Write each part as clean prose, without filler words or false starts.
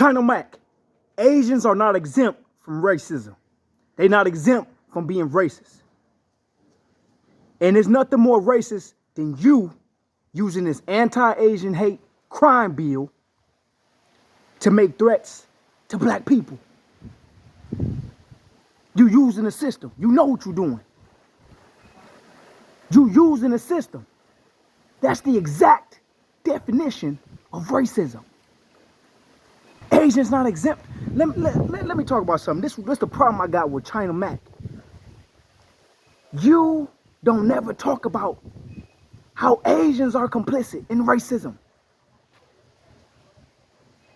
China Mac, Asians are not exempt from racism. They're not exempt from being racist. And there's nothing more racist than you using this anti-Asian hate crime bill to make threats to black people. You using the system. You know what you're doing. You using the system. That's the exact definition of racism. Asians not exempt. Let me talk about something. This the problem I got with China Mac. You don't never talk about how Asians are complicit in racism.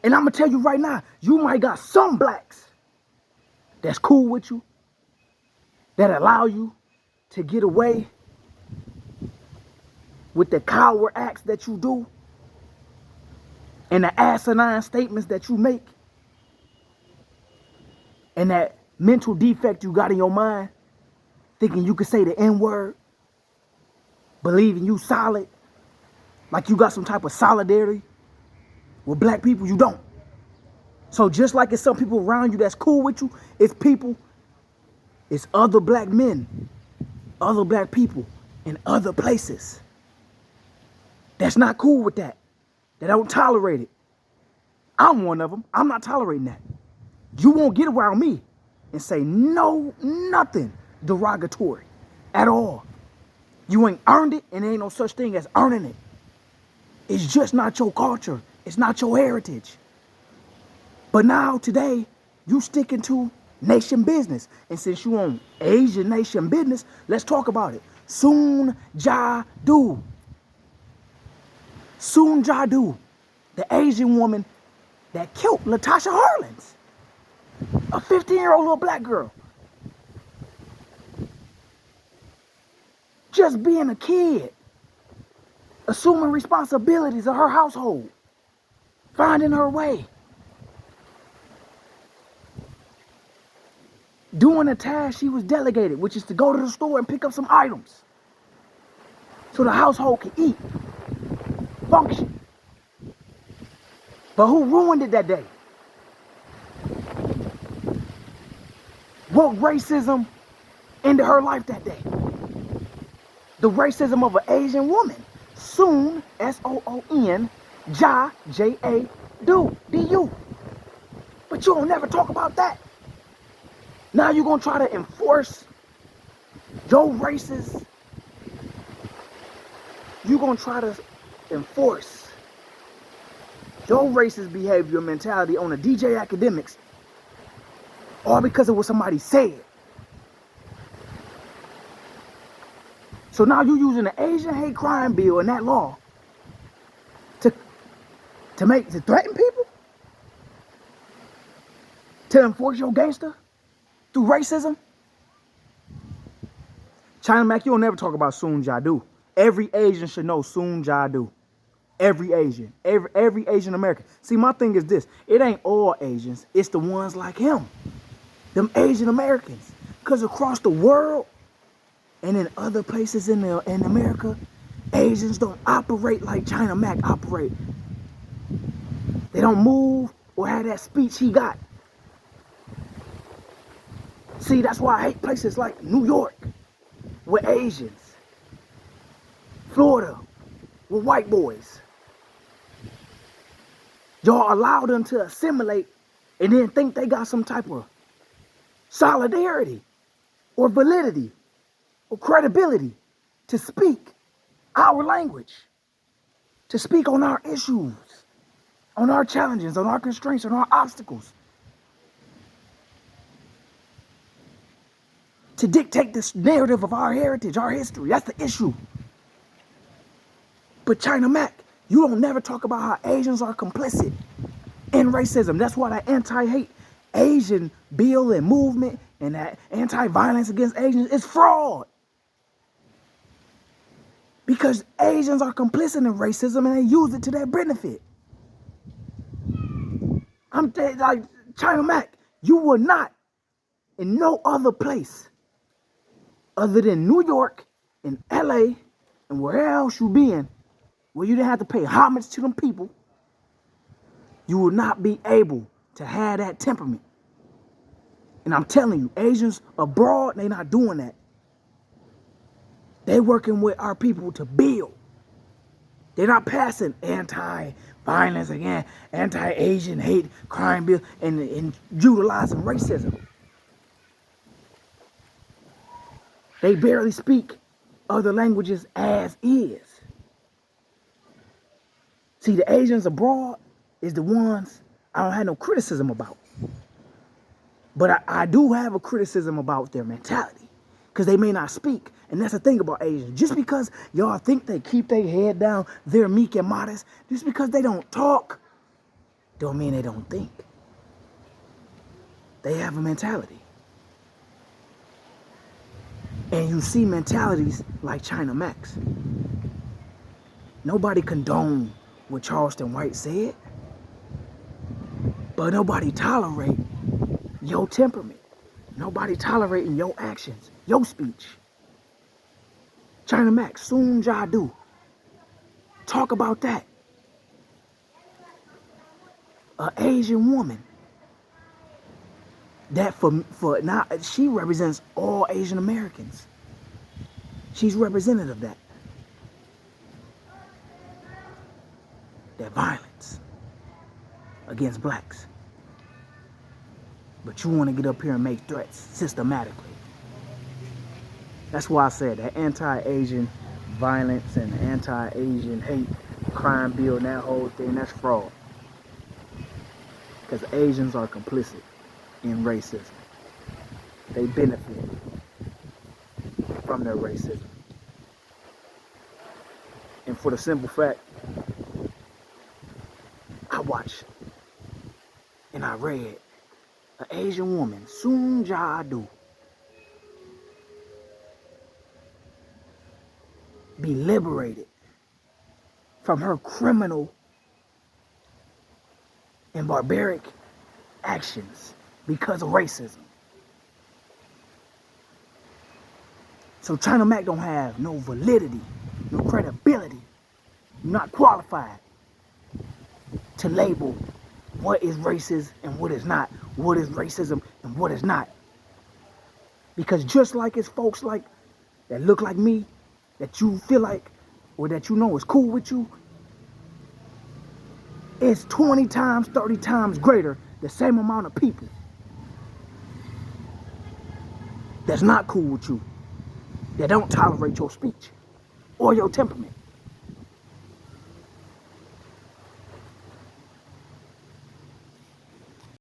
And I'm going to tell you right now, you might got some blacks that's cool with you, that allow you to get away with the coward acts that you do and the asinine statements that you make and that mental defect you got in your mind, thinking you could say the N-word, believing you solid, like you got some type of solidarity with black people. You don't. So just like it's some people around you that's cool with you, it's other black men, other black people in other places that's not cool with that. They don't tolerate it. I'm one of them. I'm not tolerating that. You won't get around me and say nothing derogatory at all. You ain't earned it, and there ain't no such thing as earning it. It's just not your culture. It's not your heritage. But now, today, you sticking to nation business. And since you on Asian nation business, let's talk about it. Soon Ja Du. Soon Ja Du, the Asian woman that killed Latasha Harlins, a 15-year-old little black girl. Just being a kid, assuming responsibilities of her household, finding her way, doing a task she was delegated, which is to go to the store and pick up some items so the household can eat, function. But who ruined it that day? What racism ended her life that day? The racism of an Asian woman. Soon, S-O-O-N, Ja, J-A, Du, D-U. But you don't never talk about that. Now you're going to try to enforce your racist. You're going to try to enforce your racist behavior mentality on the DJ academics, all because of what somebody said. So now you're using the Asian hate crime bill and that law to threaten people? To enforce your gangster through racism? China Mac, you don't never talk about Soon Ja Du. Every Asian should know Soon Ja Du. Every Asian. Every Asian American. See, my thing is this. It ain't all Asians. It's the ones like him. Them Asian Americans. Because across the world, and in other places in America, Asians don't operate like China Mac operate. They don't move or have that speech he got. See, that's why I hate places like New York with Asians, Florida with white boys. Y'all allow them to assimilate and then think they got some type of solidarity or validity or credibility to speak our language, to speak on our issues, on our challenges, on our constraints, on our obstacles, to dictate this narrative of our heritage, our history. That's the issue. But China Mac, you don't never talk about how Asians are complicit in racism. That's why that anti-hate Asian bill and movement and that anti-violence against Asians is fraud. Because Asians are complicit in racism and they use it to their benefit. I'm like China Mac, you will not in no other place other than New York and LA and where else you been, where you didn't have to pay homage to them people, you will not be able to have that temperament. And I'm telling you, Asians abroad, they not doing that. They working with our people to build. They're not passing anti-violence again, anti-Asian hate crime bill, and utilizing racism. They barely speak other languages as is. See, the Asians abroad is the ones I don't have no criticism about. But I do have a criticism about their mentality, because they may not speak. And that's the thing about Asians. Just because y'all think they keep their head down, they're meek and modest, just because they don't talk, don't mean they don't think. They have a mentality. And you see mentalities like China Max. Nobody condoned what Charleston White said, but nobody tolerate your temperament. Nobody tolerating your actions, your speech. China Max, soon Jadu. Talk about that. An Asian woman that for now, she represents all Asian Americans. She's representative of that. That violence against blacks. But you want to get up here and make threats systematically. That's why I said that anti-Asian violence and anti-Asian hate crime bill and that whole thing, that's fraud. Because Asians are complicit in racism. They benefit from their racism. And for the simple fact, I watched and I read an Asian woman, Soon Jadu, be liberated from her criminal and barbaric actions because of racism. So China Mac don't have no validity, no credibility. You're not qualified to label what is racist and what is not, what is racism and what is not. Because just like it's folks like that look like me, that you feel like or that you know is cool with you, it's 20 times, 30 times greater, the same amount of people that's not cool with you, that don't tolerate your speech or your temperament.